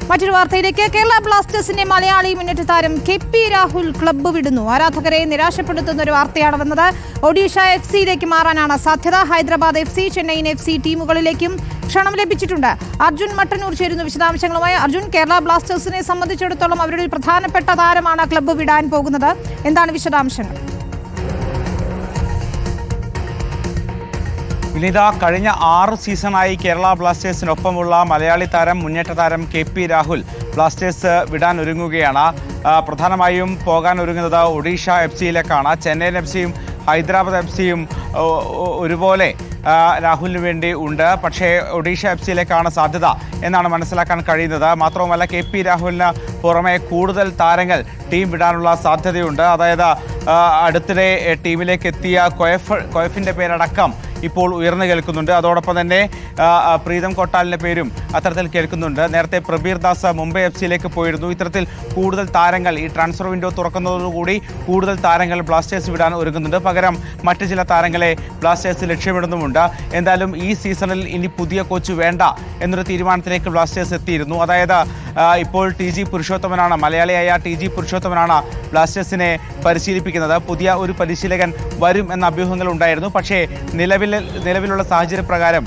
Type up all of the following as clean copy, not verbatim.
മറ്റൊരു വാർത്തയിലേക്ക്. കേരള ബ്ലാസ്റ്റേഴ്സിന്റെ മലയാളി മുന്നേറ്റ താരം KP രാഹുൽ ക്ലബ്ബ് വിടുന്നു. ആരാധകരെ നിരാശപ്പെടുത്തുന്ന ഒരു വാർത്തയാണ് വന്നത്. ഒഡീഷ FC-യിലേക്ക് മാറാനാണ് സാധ്യത. ഹൈദരാബാദ് FC, ചെന്നൈയിൻ FC ടീമുകളിലേക്കും ക്ഷണം ലഭിച്ചിട്ടുണ്ട്. അർജുൻ മട്ടന്നൂർ ചേരുന്നു വിശദാംശങ്ങളുമായി. അർജുൻ, കേരള ബ്ലാസ്റ്റേഴ്സിനെ സംബന്ധിച്ചിടത്തോളം അവരുടെ ഒരു പ്രധാനപ്പെട്ട താരമാണ് ക്ലബ്ബ് വിടാൻ പോകുന്നത്. എന്താണ് വിശദാംശങ്ങൾ? വിനീത, കഴിഞ്ഞ 6 സീസണായി കേരള ബ്ലാസ്റ്റേഴ്സിനൊപ്പമുള്ള മലയാളി താരം മുന്നേറ്റ താരം KP രാഹുൽ ബ്ലാസ്റ്റേഴ്സ് വിടാൻ ഒരുങ്ങുകയാണ്. പ്രധാനമായും പോകാൻ ഒരുങ്ങുന്നത് ഒഡീഷ FC-യിലേക്കാണ്. ചെന്നൈയിൻ FC-യും ഹൈദരാബാദ് FC-യും ഒരുപോലെ രാഹുലിന് വേണ്ടി ഉണ്ട്. പക്ഷേ ഒഡീഷ FC-യിലേക്കാണ് സാധ്യത എന്നാണ് മനസ്സിലാക്കാൻ കഴിയുന്നത്. മാത്രവുമല്ല, KP രാഹുലിന് പുറമെ കൂടുതൽ താരങ്ങൾ ടീം വിടാനുള്ള സാധ്യതയുണ്ട്. അതായത് അടുത്തിടെ ടീമിലേക്ക് എത്തിയ കൊയഫിൻ്റെ പേരടക്കം ഇപ്പോൾ ഉയർന്നു കേൾക്കുന്നുണ്ട്. അതോടൊപ്പം തന്നെ പ്രീതം കൊട്ടാലിൻ്റെ പേരും അത്തരത്തിൽ കേൾക്കുന്നുണ്ട്. നേരത്തെ പ്രബീർ ദാസ് മുംബൈ FC-യിലേക്ക് പോയിരുന്നു. ഇത്തരത്തിൽ കൂടുതൽ താരങ്ങൾ ഈ ട്രാൻസ്ഫർ വിൻഡോ തുറക്കുന്നതോടുകൂടി കൂടുതൽ താരങ്ങൾ ബ്ലാസ്റ്റേഴ്സ് വിടാൻ ഒരുങ്ങുന്നുണ്ട്. പകരം മറ്റു ചില താരങ്ങളെ ബ്ലാസ്റ്റേഴ്സ് ലക്ഷ്യമിടുന്നുമുണ്ട്. എന്തായാലും ഈ സീസണിൽ ഇനി പുതിയ കോച്ച് വേണ്ട എന്നൊരു തീരുമാനത്തിലേക്ക് ബ്ലാസ്റ്റേഴ്സ് എത്തിയിരുന്നു. അതായത് ഇപ്പോൾ TG പുരുഷോത്തമനാണ്, മലയാളിയായ TG പുരുഷോത്തമനാണ് ബ്ലാസ്റ്റേഴ്സിനെ പരിശീലിപ്പിക്കുന്നത്. പുതിയ ഒരു പരിശീലകൻ വരും എന്ന അഭ്യൂഹങ്ങൾ ഉണ്ടായിരുന്നു. പക്ഷേ നിലവിലുള്ള സാഹചര്യപ്രകാരം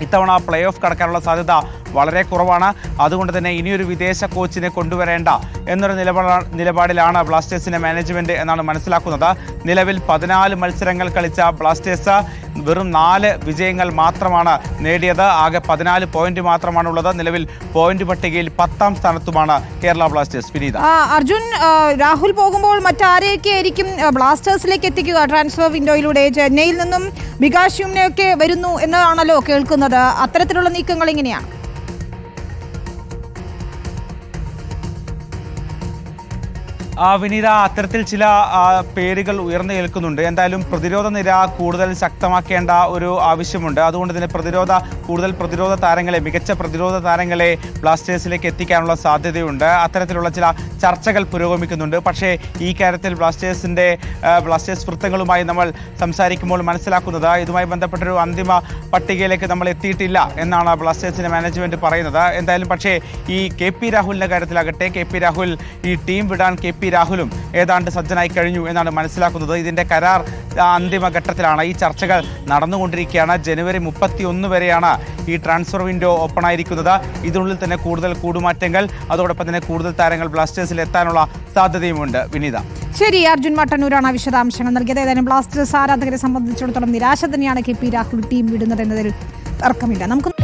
ഇത്തവണ പ്ലേ ഓഫ് കടക്കാനുള്ള സാധ്യത വളരെ കുറവാണ്. അതുകൊണ്ട് തന്നെ ഇനിയൊരു വിദേശ കോച്ചിനെ കൊണ്ടുവരേണ്ട എന്നൊരു നിലപാടിലാണ് ബ്ലാസ്റ്റേഴ്സിന്റെ മാനേജ്മെന്റ് എന്നാണ് മനസ്സിലാക്കുന്നത്. നിലവിൽ 14 മത്സരങ്ങൾ കളിച്ച ബ്ലാസ്റ്റേഴ്സ് വെറും 4 വിജയങ്ങൾ മാത്രമാണ് നേടിയത്. ആകെ 14 പോയിന്റ് മാത്രമാണുള്ളത്. നിലവിൽ പോയിന്റ് പട്ടികയിൽ 10ാം സ്ഥാനത്തുമാണ് കേരള ബ്ലാസ്റ്റേഴ്സ്. വിനീത, അർജുൻ, രാഹുൽ പോകുമ്പോൾ മറ്റാരെയൊക്കെ ആയിരിക്കും ബ്ലാസ്റ്റേഴ്സിലേക്ക് എത്തിക്കുക? ട്രാൻസ്ഫർ വിൻഡോയിലൂടെ ചെന്നൈയിൽ നിന്നും വികാശുവിനെയൊക്കെ വരുന്നു എന്നാണല്ലോ കേൾക്കുന്നത്. അത്തരത്തിലുള്ള നീക്കങ്ങൾ എങ്ങനെയാണ്? വിനീത, അത്തരത്തിൽ ചില പേരുകൾ ഉയർന്നു കേൾക്കുന്നുണ്ട്. എന്തായാലും പ്രതിരോധ നിര കൂടുതൽ ശക്തമാക്കേണ്ട ഒരു ആവശ്യമുണ്ട്. അതുകൊണ്ട് തന്നെ കൂടുതൽ പ്രതിരോധ താരങ്ങളെ, മികച്ച പ്രതിരോധ താരങ്ങളെ ബ്ലാസ്റ്റേഴ്സിലേക്ക് എത്തിക്കാനുള്ള സാധ്യതയുണ്ട്. അത്തരത്തിലുള്ള ചില ചർച്ചകൾ പുരോഗമിക്കുന്നുണ്ട്. പക്ഷേ ഈ കാര്യത്തിൽ ബ്ലാസ്റ്റേഴ്സ് വൃത്തങ്ങളുമായി നമ്മൾ സംസാരിക്കുമ്പോൾ മനസ്സിലാക്കുന്നത് ഇതുമായി ബന്ധപ്പെട്ടൊരു അന്തിമ പട്ടികയിലേക്ക് നമ്മൾ എത്തിയിട്ടില്ല എന്നാണ് ബ്ലാസ്റ്റേഴ്സിന്റെ മാനേജ്മെന്റ് പറയുന്നത്. എന്തായാലും പക്ഷേ ഈ KP രാഹുലിന്റെ കാര്യത്തിലാകട്ടെ, KP രാഹുൽ ഈ ടീം വിടാൻ KP രാഹുലും ഏതാണ്ട് സജ്ജനായി കഴിഞ്ഞു എന്നാണ് മനസ്സിലാക്കുന്നത്. ഇതിന്റെ കരാർ അന്തിമ ഘട്ടത്തിലാണ്. ഈ ചർച്ചകൾ നടന്നുകൊണ്ടിരിക്കുകയാണ്. ജനുവരി 31 വരെയാണ് ഈ ട്രാൻസ്ഫർ വിൻഡോ ഓപ്പൺ ആയിരിക്കുന്നത്. ഇതിനുള്ളിൽ തന്നെ കൂടുതൽ കൂടുമാറ്റങ്ങൾ, അതോടൊപ്പം തന്നെ കൂടുതൽ താരങ്ങൾ ബ്ലാസ്റ്റേഴ്സിൽ എത്താനുള്ള സാധ്യതയുമുണ്ട്. വിനീത, ശരി. അർജുൻ മട്ടന്നൂരാണ് വിശദാംശങ്ങൾ നൽകിയത്. ഏതായാലും ബ്ലാസ്റ്റേഴ്സ് ആരാധകരെ സംബന്ധിച്ചിടത്തോളം നിരാശ തന്നെയാണ് KP രാഹുൽ ടീം വിടുന്നത് എന്നതിൽ തർക്കമില്ല. നമുക്ക്